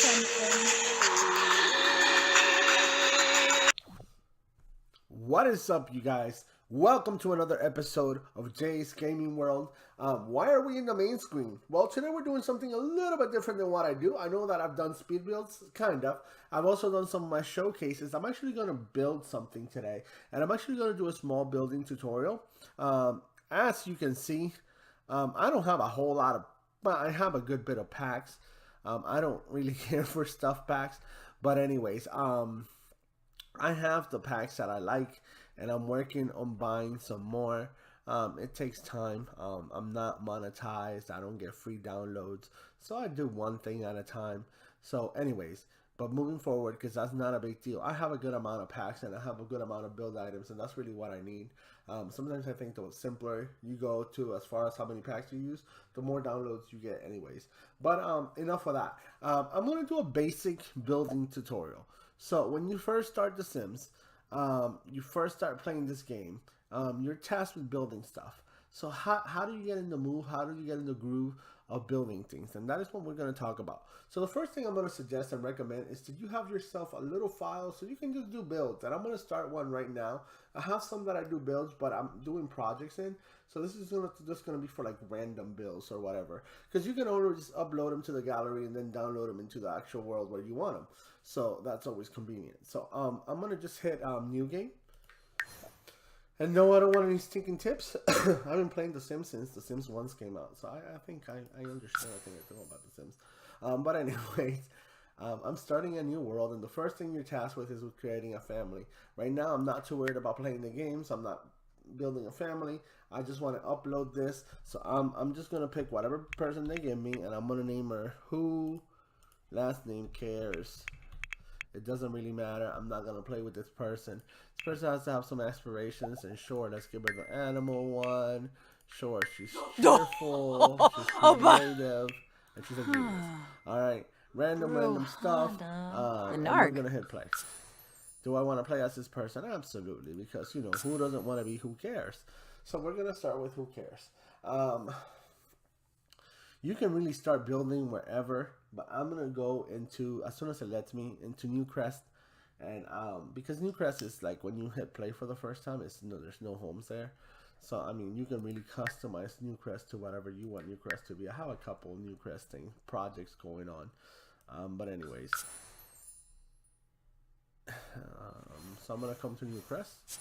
something. What is up, you guys? Welcome to another episode of Jay's Gaming World. Why are we in the main screen? Well, today we're doing something a little bit different than what I do. I know that I've done speed builds, kind of. I've also done some of my showcases. I'm actually going to build something today, and I'm actually going to do a small building tutorial. As you can see, I don't have a whole lot of, but I have a good bit of packs. I don't really care for stuff packs, but anyways, I have the packs that I like, and I'm working on buying some more. It takes time. I'm not monetized. I don't get free downloads, so I do one thing at a time. So, anyways, but moving forward, because that's not a big deal. I have a good amount of packs, and I have a good amount of build items, and that's really what I need. Sometimes I think the simpler you go to as far as how many packs you use, the more downloads you get, anyways. But enough of that. I'm gonna do a basic building tutorial. So when you first start The Sims, you first start playing this game, you're tasked with building stuff. So how do you get in the move? How do you get in the groove of building things? And that is what we're going to talk about. So the first thing I'm going to suggest and recommend is that you have yourself a little file so you can just do builds. And I'm going to start one right now. I have some that I do builds, but I'm doing projects in. So this is just going to be for like random builds or whatever. Because you can always just upload them to the gallery and then download them into the actual world where you want them. So that's always convenient. So I'm going to just hit new game. And no, I don't want any stinking tips. I've been playing The Sims since The Sims 1 came out. So I think I understand everything I know about The Sims. But anyways, I'm starting a new world. And the first thing you're tasked with is with creating a family. Right now, I'm not too worried about playing the games. I'm not building a family. I just want to upload this. So I'm just going to pick whatever person they give me. And I'm going to name her Who Last Name Cares. It doesn't really matter. I'm not gonna play with this person. This person has to have some aspirations, and sure, let's give her the animal one. Sure, she's cheerful, she's creative, and she's a genius. Alright, random stuff. The And we're narc. gonna hit play. Do I want to play as this person? Absolutely, because you know, who doesn't want to be Who Cares? So we're gonna start with Who Cares. You can really start building wherever, but I'm gonna go into, as soon as it lets me, into Newcrest. And because Newcrest is like when you hit play for the first time, it's no, there's no homes there. So I mean, you can really customize Newcrest to whatever you want Newcrest to be. I have a couple Newcrest projects going on, but anyways, so I'm gonna come to Newcrest,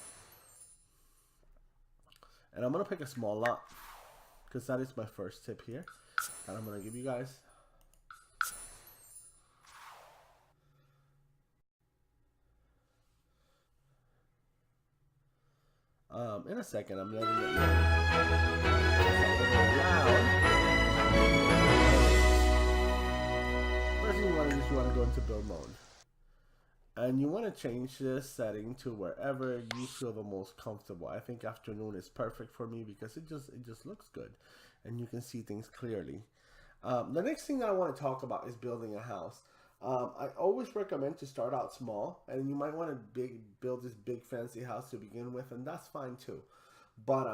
and I'm gonna pick a small lot because that is my first tip here that I'm gonna give you guys. In a second, I'm letting it load. First thing you want to do is you want to go into build mode. And you want to change this setting to wherever you feel the most comfortable. I think afternoon is perfect for me because it just looks good. And you can see things clearly. The next thing that I want to talk about is building a house. I always recommend to start out small, and you might want to build this big fancy house to begin with, and that's fine too. But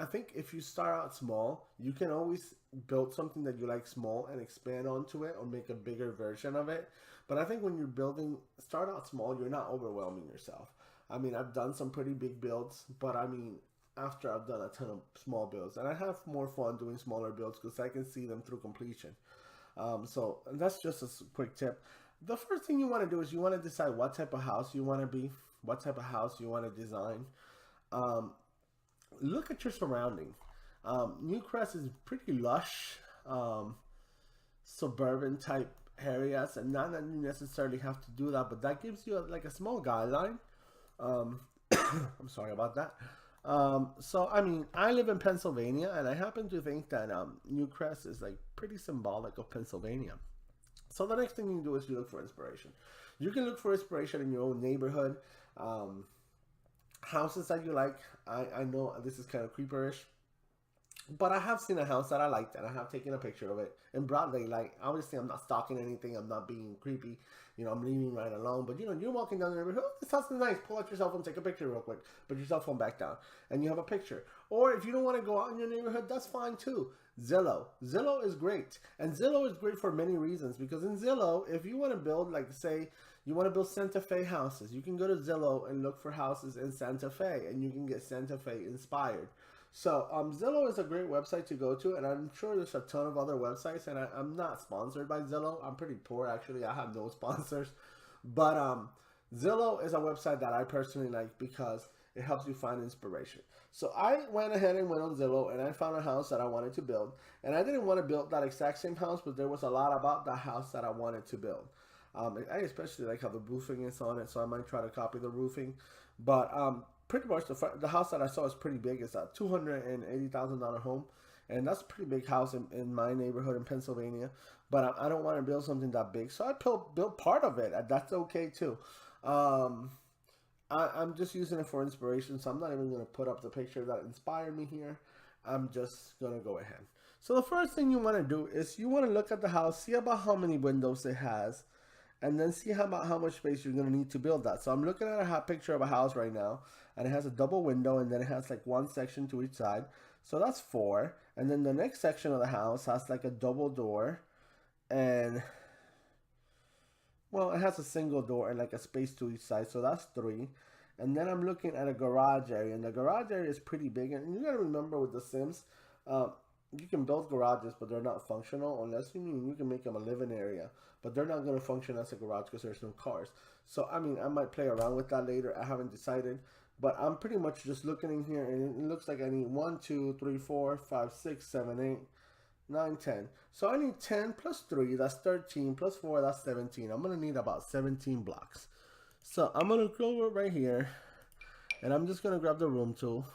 I think if you start out small, you can always build something that you like small and expand onto it or make a bigger version of it. But I think when you're building, start out small, you're not overwhelming yourself. I mean, I've done some pretty big builds, but I mean, after I've done a ton of small builds, and I have more fun doing smaller builds because I can see them through completion. So that's just a quick tip. The first thing you want to do is you want to decide what type of house you want to be, what type of house you want to design. Um, Look at your surrounding. Newcrest is pretty lush, suburban type areas, and not that you necessarily have to do that, but that gives you like a small guideline. Um, I'm sorry about that. So I mean, I live in Pennsylvania, and I happen to think that Newcrest is like pretty symbolic of Pennsylvania. So the next thing you do is you look for inspiration. You can look for inspiration in your own neighborhood, houses that you like. I know this is kind of creeperish, But I have seen a house that I liked, and I have taken a picture of it in broad daylight. Obviously, I'm not stalking anything. I'm not being creepy. You know, I'm leaving right alone. But, you know, you're walking down the neighborhood. Oh, this house is nice. Pull out your cell phone, take a picture real quick. Put your cell phone back down, and you have a picture. Or if you don't want to go out in your neighborhood, that's fine too. Zillow. Zillow is great. And Zillow is great for many reasons. Because in Zillow, if you want to build, like, say, you want to build Santa Fe houses, you can go to Zillow and look for houses in Santa Fe, and you can get Santa Fe inspired. So Zillow is a great website to go to, and I'm sure there's a ton of other websites, and I'm not sponsored by Zillow. I'm pretty poor, actually. I have no sponsors. But Zillow is a website that I personally like because it helps you find inspiration. So I went ahead and went on Zillow, and I found a house that I wanted to build. And I didn't want to build that exact same house, but there was a lot about that house that I wanted to build. I especially like how the roofing is on it, so I might try to copy the roofing. But pretty much the house that I saw is pretty big. It's a $280,000 home, and that's a pretty big house in my neighborhood in Pennsylvania. But I don't want to build something that big, so I built part of it. That's okay too. I'm just using it for inspiration, so I'm not even going to put up the picture that inspired me here. I'm just going to go ahead. So the first thing you want to do is you want to look at the house, see about how many windows it has, and then see how much space you're going to need to build that. So I'm looking at a picture of a house right now, and it has a double window, and then it has like one section to each side. So that's 4. And then the next section of the house has like a double door, and well, it has a single door and like a space to each side. So that's 3. And then I'm looking at a garage area, and the garage area is pretty big. And you got to remember with The Sims, you can build garages, but they're not functional unless you can make them a living area. But they're not going to function as a garage because there's no cars. So, I mean, I might play around with that later. I haven't decided. But I'm pretty much just looking in here, and it looks like I need 1, 2, 3, 4, 5, 6, 7, 8, 9, 10. So I need 10 plus 3, that's 13, plus 4, that's 17. I'm going to need about 17 blocks. So I'm going to go right here, and I'm just going to grab the room tool.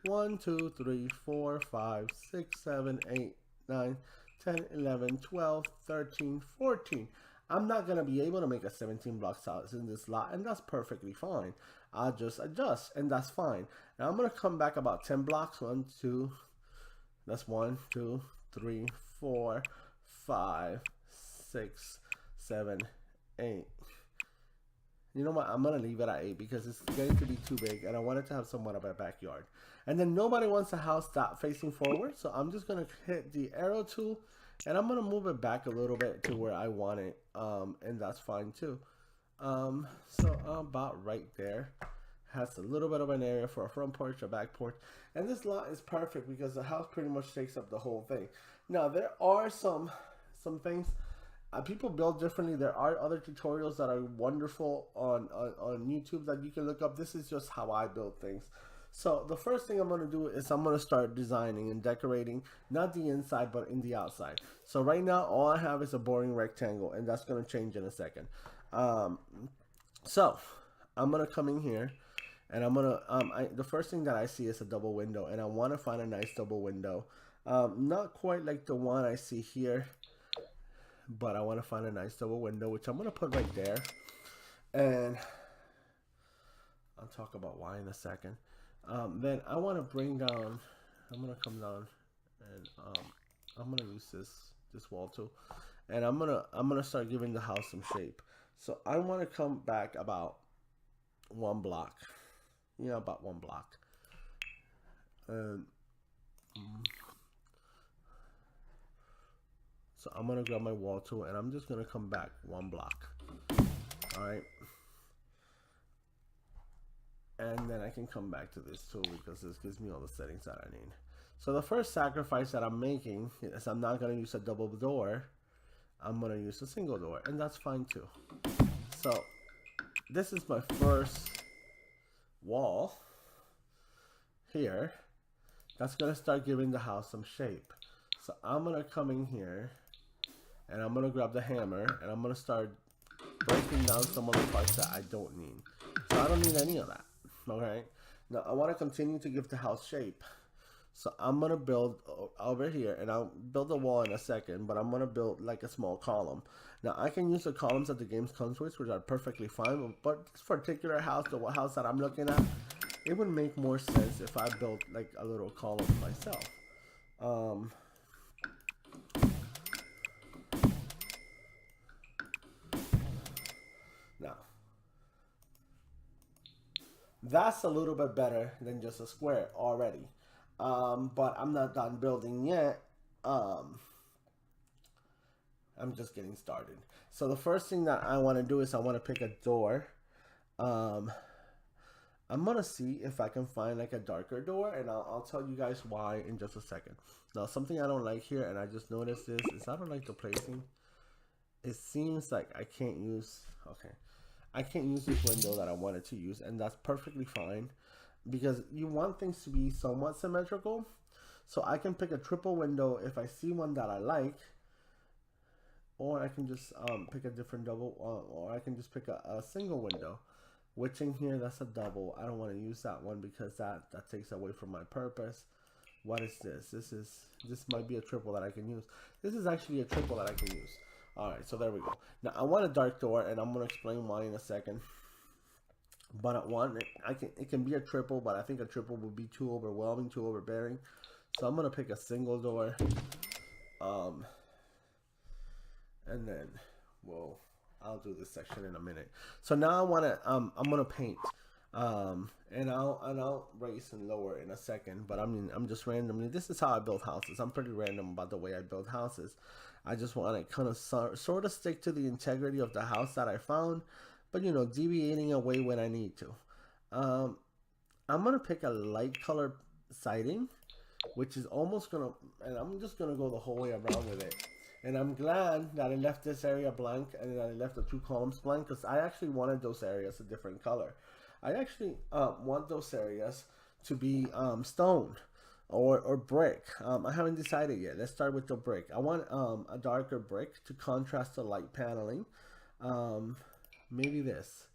1, 2, 3, 4, 5, 6, 7, 8, 9, 10, 11, 12, 13, 14. I'm not going to be able to make a 17 block house in this lot, and that's perfectly fine. I'll just adjust, and that's fine. Now I'm going to come back about 10 blocks. 1, 2, that's 1, 2, 3, 4, 5, 6, 7, 8. You know what? I'm going to leave it at 8 because it's going to be too big, and I want it to have somewhat of a backyard. And then nobody wants a house that facing forward, so I'm just going to hit the arrow tool, and I'm going to move it back a little bit to where I want it, and that's fine too. So about right there. Has a little bit of an area for a front porch, a back porch, and this lot is perfect because the house pretty much takes up the whole thing. Now there are some things people build differently. There are other tutorials that are wonderful on YouTube that you can look up. This is just how I build things. So the first thing I'm going to do is I'm going to start designing and decorating, not the inside, but in the outside. So right now, all I have is a boring rectangle, and that's going to change in a second. So I'm going to come in here, and I'm going to, the first thing that I see is a double window, and I want to find a nice double window. Not quite like the one I see here, but I want to find a nice double window, which I'm going to put right there. And I'll talk about why in a second. Then I want to bring down, I'm going to come down, and I'm going to use this wall tool, and I'm going to start giving the house some shape. So I want to come back about 1 block. Yeah, about 1 block. So I'm going to grab my wall tool, and I'm just going to come back 1 block. All right. And then I can come back to this tool because this gives me all the settings that I need. So the first sacrifice that I'm making is I'm not going to use a double door. I'm going to use a single door, and that's fine too. So this is my first wall here. That's going to start giving the house some shape. So I'm going to come in here, and I'm going to grab the hammer, and I'm going to start breaking down some of the parts that I don't need. So I don't need any of that. Okay, now I want to continue to give the house shape. So I'm going to build over here, and I'll build a wall in a second, but I'm going to build like a small column. Now I can use the columns that the game comes with, which are perfectly fine, but this particular house, the house that I'm looking at, it would make more sense if I built like a little column myself. Um, Now, that's a little bit better than just a square already. But I'm not done building yet. Um, I'm just getting started. So the first thing that I want to do is I want to pick a door. Um, I'm gonna see if I can find like a darker door, and I'll tell you guys why in just a second. Now, something I don't like here, and I just noticed this, is I don't like the placing. It seems like I can't use, okay, I can't use this window that I wanted to use, and that's perfectly fine because you want things to be somewhat symmetrical. So I can pick a triple window if I see one that I like, or I can just pick a different double, or I can just pick a single window. Which in here, that's a double. I don't want to use that one because that takes away from my purpose. What is this? This might be a triple that I can use. This is actually a triple that I can use. All right, so there we go. Now I want a dark door, and I'm gonna explain why in a second. But I want it can be a triple, but I think a triple would be too overwhelming, too overbearing. So I'm gonna pick a single door. And then I'll do this section in a minute. So now I wanna I'm gonna paint. And I'll raise and lower in a second, but I mean I'm just randomly, this is how I build houses. I'm pretty random about the way I build houses. I just want to kind of sort of stick to the integrity of the house that I found, but you know, deviating away when I need to. I'm gonna pick a light color siding, which is almost gonna, and I'm just gonna go the whole way around with it. And I'm glad that I left this area blank and that I left the two columns blank, because I actually wanted those areas a different color. I actually want those areas to be stone or brick. I haven't decided yet. Let's start with the brick. I want a darker brick to contrast the light paneling. Maybe this.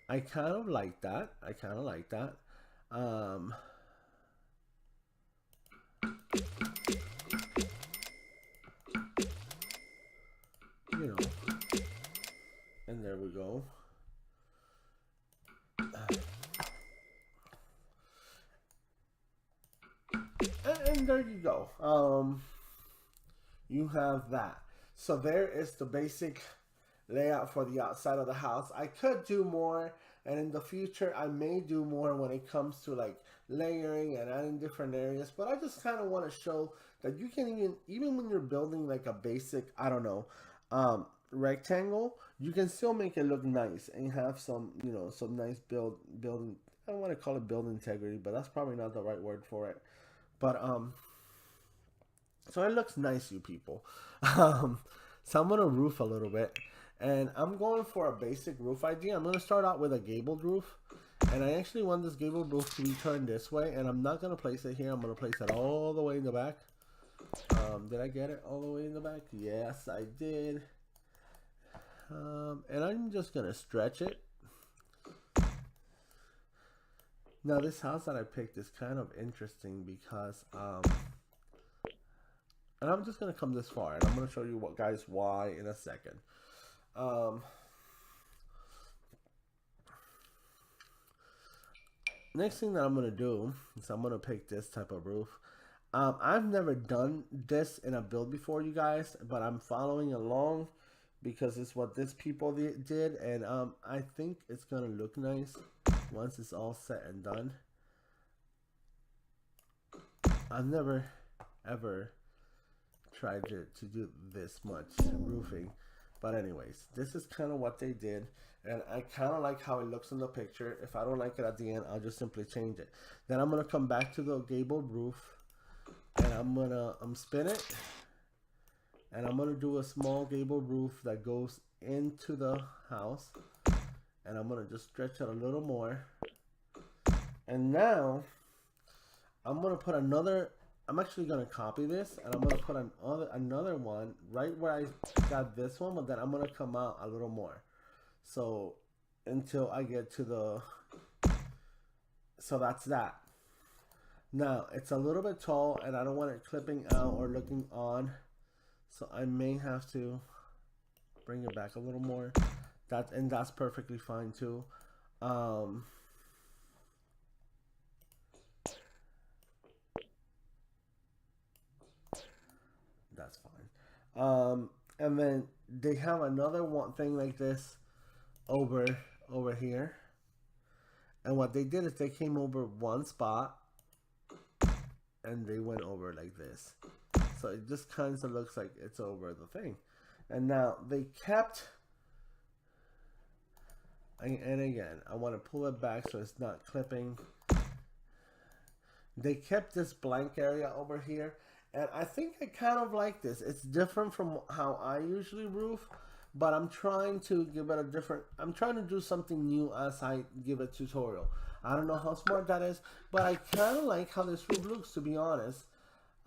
I kind of like that. I kind of like that. You know, and there we go. And there you go. You have that. So there is the basic layout for the outside of the house. I could do more, and in the future I may do more when it comes to like layering and adding different areas, but I just kind of want to show that you can even when you're building like a basic, I don't know, rectangle, you can still make it look nice and have some, you know, some nice building, I don't want to call it build integrity, but that's probably not the right word for it. But so it looks nice, you people. So I'm gonna roof a little bit, and I'm going for a basic roof idea. I'm gonna start out with a gabled roof, and I actually want this gabled roof to be turned this way, and I'm not gonna place it here. I'm gonna place it all the way in the back. Did I get it all the way in the back? Yes, I did. And I'm just gonna stretch it. Now this house that I picked is kind of interesting because and I'm just gonna come this far, and I'm gonna show you what guys why in a second. Next thing that I'm gonna do is I'm gonna pick this type of roof. I've never done this in a build before, you guys, but I'm following along because it's what this people did, and I think it's gonna look nice once it's all set and done. I've never ever tried to do this much roofing, but anyways, this is kind of what they did, and I kind of like how it looks in the picture. If I don't like it at the end, I'll just simply change it. Then I'm gonna come back to the gabled roof, and I'm gonna spin it, and I'm gonna do a small gabled roof that goes into the house, and I'm gonna just stretch it a little more. And now I'm gonna put another, I'm actually gonna copy this, and I'm gonna put another one right where I got this one, but then I'm gonna come out a little more. So until I get to the, so that's that. Now it's a little bit tall, and I don't want it clipping out or looking on, so I may have to bring it back a little more. And that's perfectly fine too. And then they have another one thing like this over over here. And what they did is they came over one spot and they went over like this. So it just kind of looks like it's over the thing. And now they kept, and again, I want to pull it back so it's not clipping. They kept this blank area over here. And I think I kind of like this. It's different from how I usually roof, but I'm trying to give it a different, I'm trying to do something new as I give a tutorial. I don't know how smart that is, but I kind of like how this roof looks, to be honest.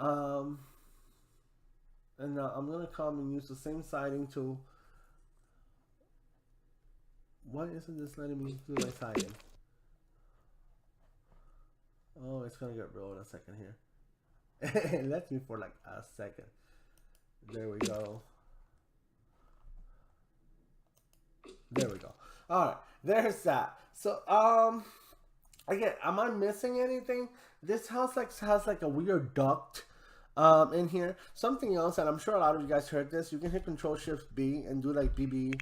Um, and now I'm going to come and use the same siding tool. Why isn't this letting me do my siding? Oh, it's going to get real in a second here. It lets me for like a second. There we go. There we go. All right, there's that. So, again, am I missing anything? This house like has like a weird duct in here. Something else, and I'm sure a lot of you guys heard this. You can hit Control Shift B and do like BB,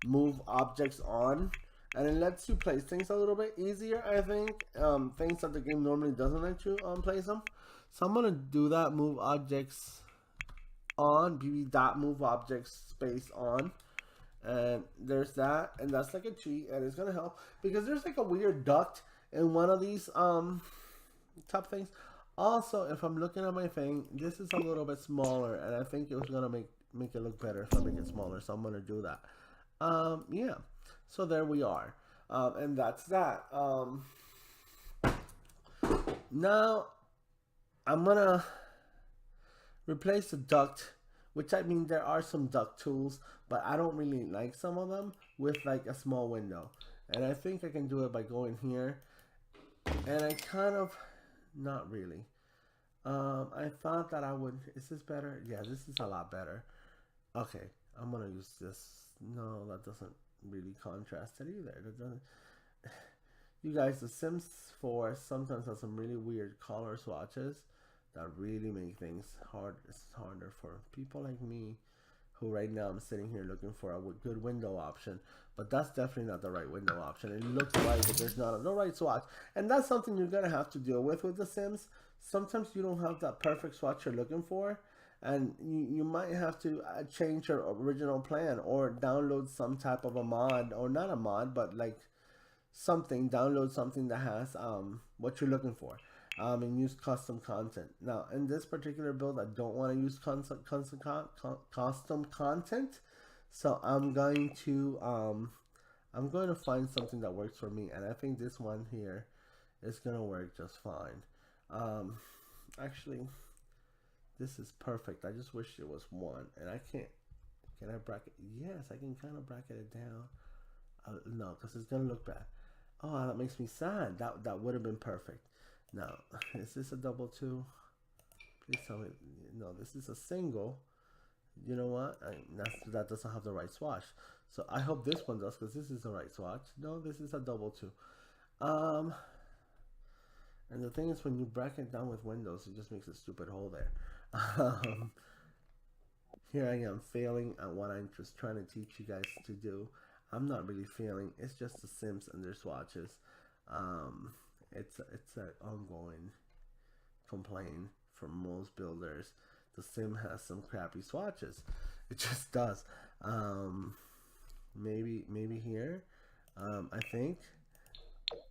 move objects on, and it lets you place things a little bit easier. I think things that the game normally doesn't let you place them. So I'm gonna do that. Move objects on, BB dot move objects space on. And there's that, and that's like a cheat, and it's gonna help because there's like a weird duct in one of these top things. Also, if I'm looking at my thing, this is a little bit smaller, and I think it was gonna make it look better if I make it smaller, so I'm gonna do that. Yeah, so there we are, and that's that. Now I'm gonna replace the duct, which I mean there are some duct tools, but I don't really like some of them with like a small window. And I think I can do it by going here. And I kind of, not really. I thought that I would, is this better? Yeah, this is a lot better. Okay, I'm gonna use this. No, that doesn't really contrast it either. That doesn't. You guys, The Sims 4 sometimes has some really weird color swatches that really make things hard. It's harder for people like me, who right now I'm sitting here looking for a good window option, but that's definitely not the right window option. It looks right, but there's not no right swatch, and that's something you're gonna have to deal with The Sims. Sometimes you don't have that perfect swatch you're looking for, and you might have to change your original plan or download some type of a mod, or not a mod, but like something, download something that has what you're looking for, and use custom content. Now in this particular build I don't want to use custom content, so I'm going to find something that works for me, and I think this one here is gonna work just fine. Actually, this is perfect. I just wish it was one, and I can't. Can I bracket? Yes, I can kind of bracket it down. No, because it's gonna look bad. Oh, that makes me sad. That would have been perfect. Now, is this a double two? Please tell me. No, this is a single. You know what? That doesn't have the right swatch. So I hope this one does, because this is the right swatch. No, this is a double two. And the thing is, when you bracket down with windows, it just makes a stupid hole there. Here I am failing at what I'm just trying to teach you guys to do. I'm not really failing. It's just the Sims and their swatches. It's an ongoing complaint from most builders. The Sim has some crappy swatches. It just does. Maybe here. I think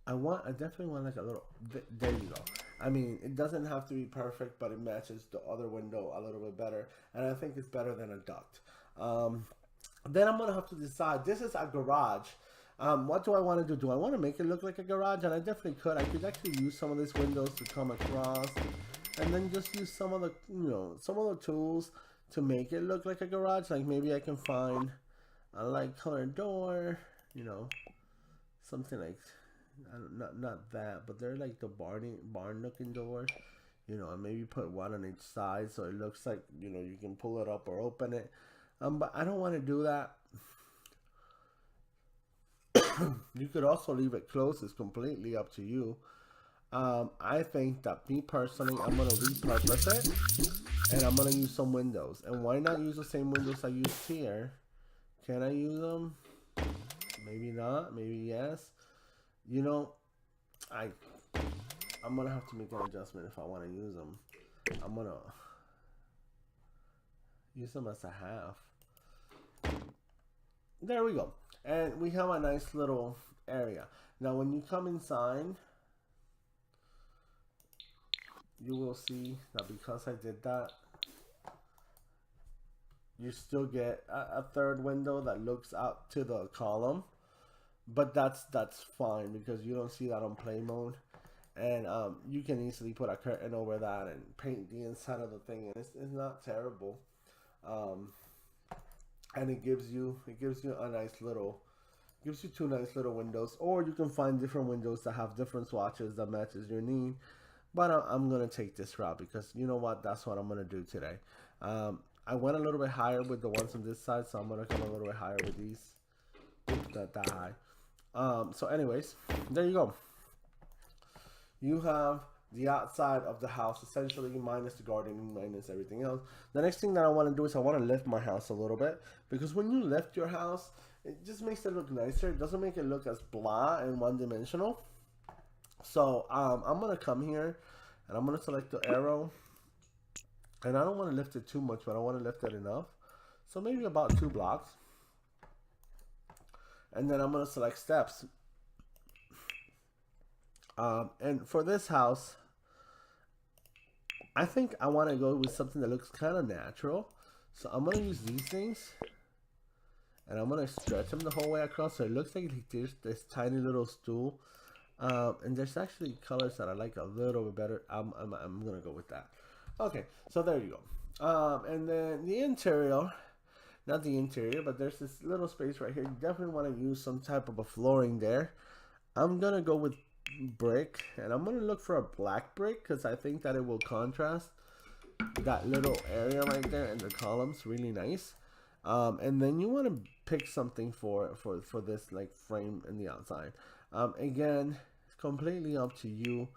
I definitely want like a little. There you go. I mean, it doesn't have to be perfect, but it matches the other window a little bit better, and I think it's better than a duct. Then I'm gonna have to decide. This is a garage. What do I want to do? Do I want to make it look like a garage? And I definitely could. I could actually use some of these windows to come across, and then just use some of the, some of the tools to make it look like a garage. Like maybe I can find a light colored door, something like, not that, but they're like the barn looking doors, and maybe put one on each side so it looks like, you can pull it up or open it. But I don't want to do that. You could also leave it closed. It's completely up to you. I think that me personally, I'm gonna repurpose it, and I'm gonna use some windows. And why not use the same windows I used here? Can I use them? Maybe not. Maybe yes. You know, I I'm gonna have to make an adjustment if I want to use them. I'm gonna use them as a half. There we go. And we have a nice little area. Now when you come inside, you will see that because I did that, you still get a third window that looks out to the column. But that's fine because you don't see that on play mode. And you can easily put a curtain over that and paint the inside of the thing, and it's not terrible. Um, and it gives you a nice little gives you two nice little windows, or you can find different windows that have different swatches that matches your need. But I'm gonna take this route because you know what, that's what I'm gonna do today. I went a little bit higher with the ones on this side, so I'm gonna come a little bit higher with these. Oops, not that high. So anyways, there you go. You have the outside of the house essentially minus the gardening, minus everything else. The next thing that I want to do is I want to lift my house a little bit, because when you lift your house, it just makes it look nicer. It doesn't make it look as blah and one dimensional. So I'm gonna come here and I'm gonna select the arrow, and I don't want to lift it too much, but I want to lift it enough, so maybe about 2 blocks. And then I'm gonna select steps. And for this house, I think I want to go with something that looks kind of natural. So I'm going to use these things, and I'm going to stretch them the whole way across, so it looks like there's this tiny little stool. And there's actually colors that I like a little bit better. I'm going to go with that. Okay, so there you go. And then the interior, not the interior, but there's this little space right here. You definitely want to use some type of a flooring there. I'm going to go with brick, and I'm going to look for a black brick because I think that it will contrast that little area right there and the columns really nice. And then you want to pick something for this like frame in the outside. Again, it's completely up to you.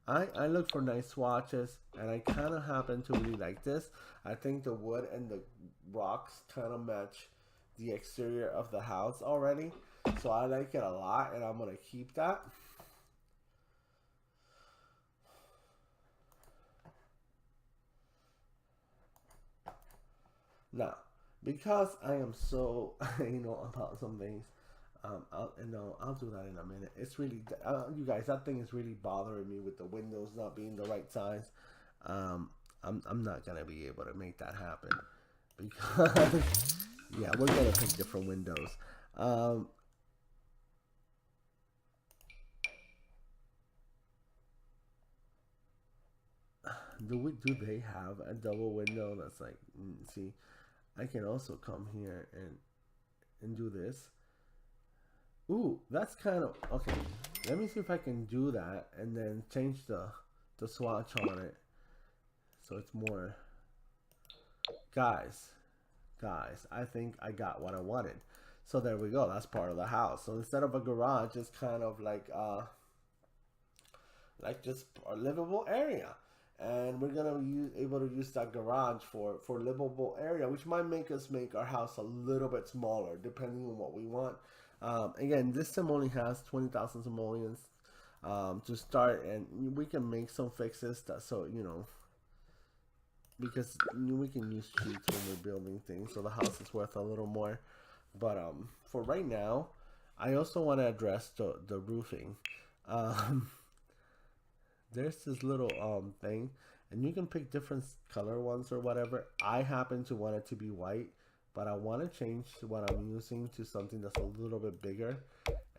I look for nice swatches, and I kind of happen to really like this. I think the wood and the rocks kind of match the exterior of the house already, so I like it a lot, and I'm gonna keep that. Now, because I am so about some things, I'll do that in a minute. It's really, you guys, that thing is really bothering me with the windows not being the right size. I'm not gonna be able to make that happen because yeah, we're gonna pick different windows. Do they have a double window that's like, see, I can also come here and do this. Ooh, that's kind of okay. Let me see if I can do that and then change the swatch on it so it's more. Guys, I think I got what I wanted. So there we go. That's part of the house. So instead of a garage, it's kind of like just a livable area. And we're gonna be able to use that garage for livable area, which might make us make our house a little bit smaller depending on what we want. Again, this sim only has 20,000 simoleons to start, and we can make some fixes that, so because we can use cheats when we're building things, so the house is worth a little more. But for right now, I also want to address the roofing. Um, there's this little thing, and you can pick different color ones or whatever. I happen to want it to be white, but I want to change what I'm using to something that's a little bit bigger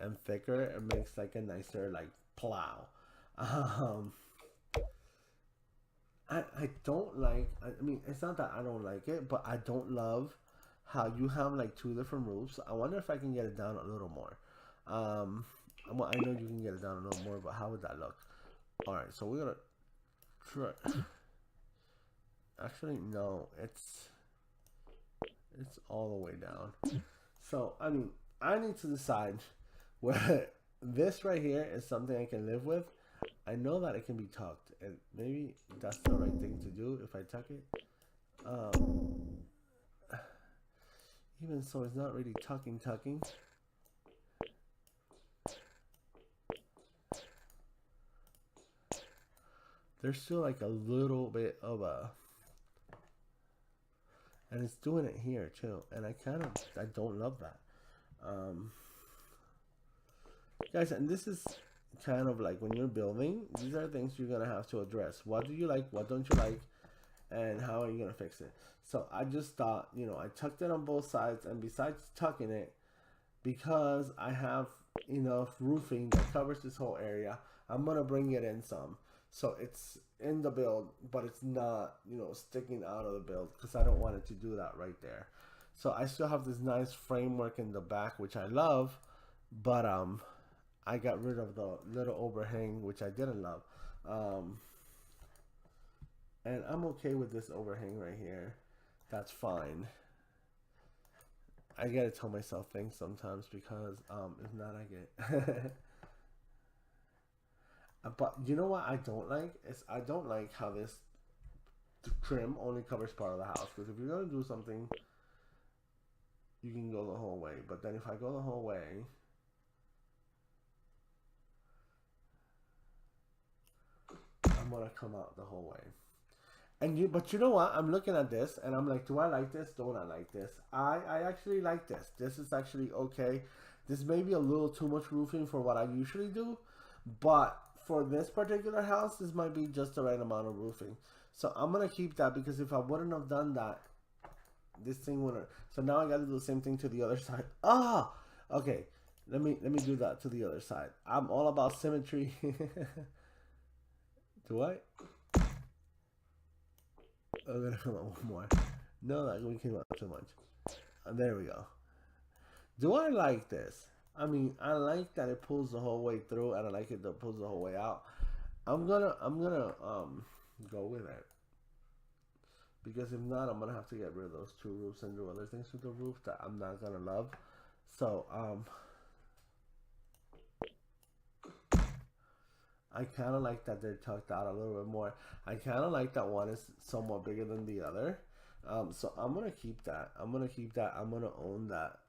and thicker and makes like a nicer like plow. Um, I don't like, I mean, it's not that I don't like it, but I don't love how you have like two different roofs. I wonder if I can get it down a little more. Well, I know you can get it down a little more, but how would that look? All right, so we're gonna try. Actually, no, it's all the way down. So I mean, I need to decide whether this right here is something I can live with, I know that it can be tucked, and maybe that's the right thing to do if I tuck it. Um, Even so, it's not really tucking. There's still like a little bit of a, and it's doing it here too, and I don't love that. Um, Guys, and this is kind of like when you're building, these are things you're gonna have to address. What do you like? What don't you like? And how are you gonna fix it? So I just thought, I tucked it on both sides, and besides tucking it, because I have enough roofing that covers this whole area, I'm gonna bring it in some. So it's in the build, but it's not, sticking out of the build because I don't want it to do that right there. So I still have this nice framework in the back, which I love, but I got rid of the little overhang, which I didn't love. Um, and I'm okay with this overhang right here. That's fine. I gotta tell myself things sometimes because if not, I get. But you know what I don't like is I don't like how this trim only covers part of the house, because if you're gonna do something, you can go the whole way. But then if I go the whole way, I'm gonna come out the whole way. But you know what? I'm looking at this and I'm like, do I like this? Don't I like this? I actually like this. This is actually okay. This may be a little too much roofing for what I usually do, but for this particular house, this might be just the right amount of roofing. So I'm gonna keep that, because if I wouldn't have done that, this thing wouldn't. So now I gotta do the same thing to the other side. Ah, okay. Let me do that to the other side. I'm all about symmetry. Do I? I'm gonna come up one more. No, that we came up too much. There we go. Do I like this? I mean, I like that it pulls the whole way through, and I like it that it pulls the whole way out. I'm gonna go with it, because if not, I'm gonna have to get rid of those two roofs and do other things with the roof that I'm not gonna love. So I kind of like that they're tucked out a little bit more. I kind of like that one is somewhat bigger than the other. So I'm gonna keep that. I'm gonna keep that. I'm gonna own that.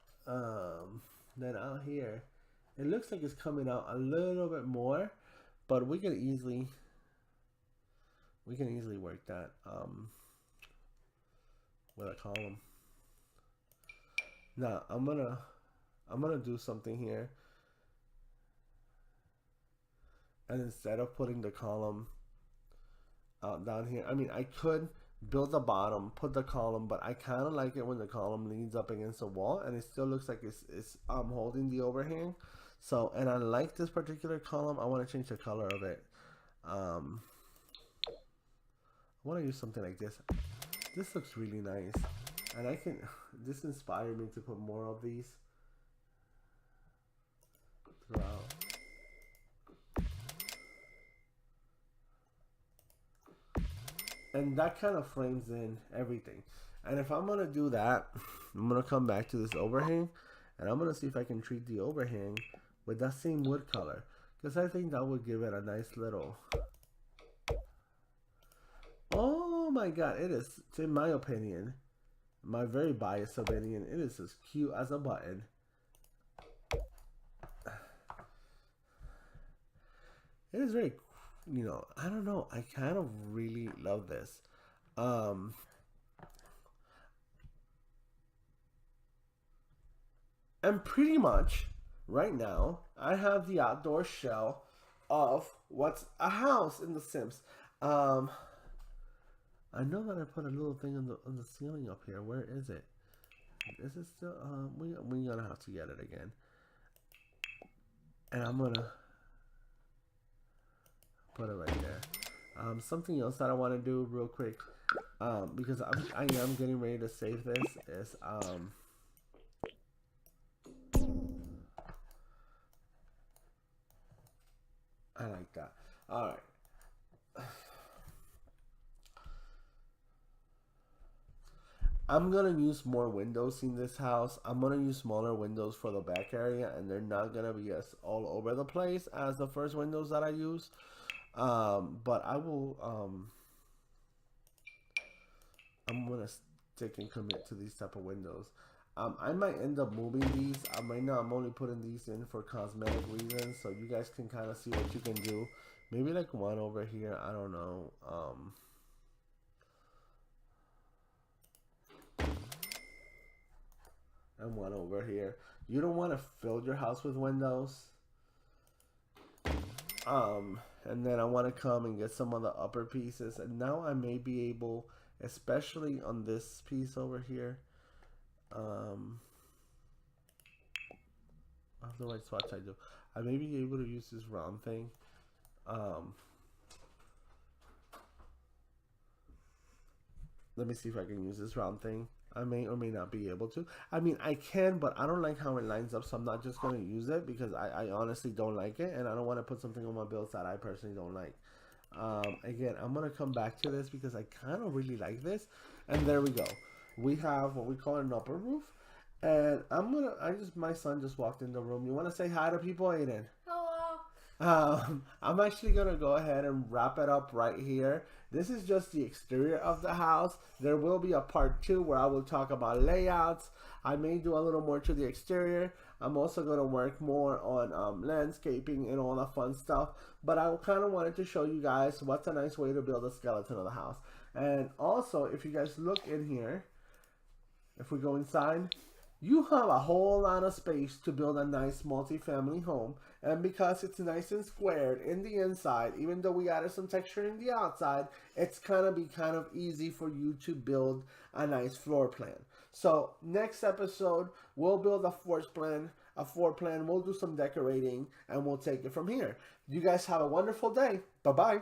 Then out here, it looks like it's coming out a little bit more, but we can easily work that with a column. Now I'm gonna do something here, and instead of putting the column down here, I mean, I could build the bottom, put the column, but I kind of like it when the column leans up against the wall and it still looks like it's holding the overhang. So, and I like this particular column. I want to change the color of it. I want to use something like this. This looks really nice, and this inspired me to put more of these throughout. And that kind of frames in everything. And if I'm gonna do that, I'm gonna come back to this overhang, and I'm gonna see if I can treat the overhang with that same wood color, because I think that would give it a nice little. Oh my god, it is, in my opinion, my very biased opinion, it is as cute as a button. It is very, I don't know, I kind of really love this. And pretty much right now, I have the outdoor shell of what's a house in The Sims. I know that I put a little thing on the ceiling up here. Where is it? Is it still? We're gonna have to get it again. And I'm gonna put it right there. Something else that I want to do real quick, because I am getting ready to save this, is I like that. All right. I'm gonna use more windows in this house. I'm gonna use smaller windows for the back area, and they're not gonna be as all over the place as the first windows that I use. But I will, I'm gonna stick and commit to these type of windows. I might end up moving these. I might not. I'm only putting these in for cosmetic reasons, so you guys can kind of see what you can do. Maybe like one over here. I don't know. And one over here. You don't want to fill your house with windows. And then I want to come and get some of the upper pieces. And now I may be able, especially on this piece over here. I have the right swatch I do. I may be able to use this round thing. Let me see if I can use this round thing. I may or may not be able to. I mean, I can, but I don't like how it lines up, so I'm not just going to use it because I honestly don't like it, and I don't want to put something on my builds that I personally don't like. Again, I'm going to come back to this because I kind of really like this. And there we go. We have what we call an upper roof. And my son just walked in the room. You want to say hi to people, Aiden? I'm actually gonna go ahead and wrap it up right here. This is just the exterior of the house. There will be a part 2 where I will talk about layouts. I may do a little more to the exterior. I'm also gonna work more on landscaping and all the fun stuff. But I kind of wanted to show you guys what's a nice way to build a skeleton of the house. And also, if you guys look in here, if we go inside, you have a whole lot of space to build a nice multi-family home. And because it's nice and squared in the inside, even though we added some texture in the outside, it's gonna be kind of easy for you to build a nice floor plan. So next episode, we'll build a floor plan, we'll do some decorating, and we'll take it from here. You guys have a wonderful day. Bye-bye.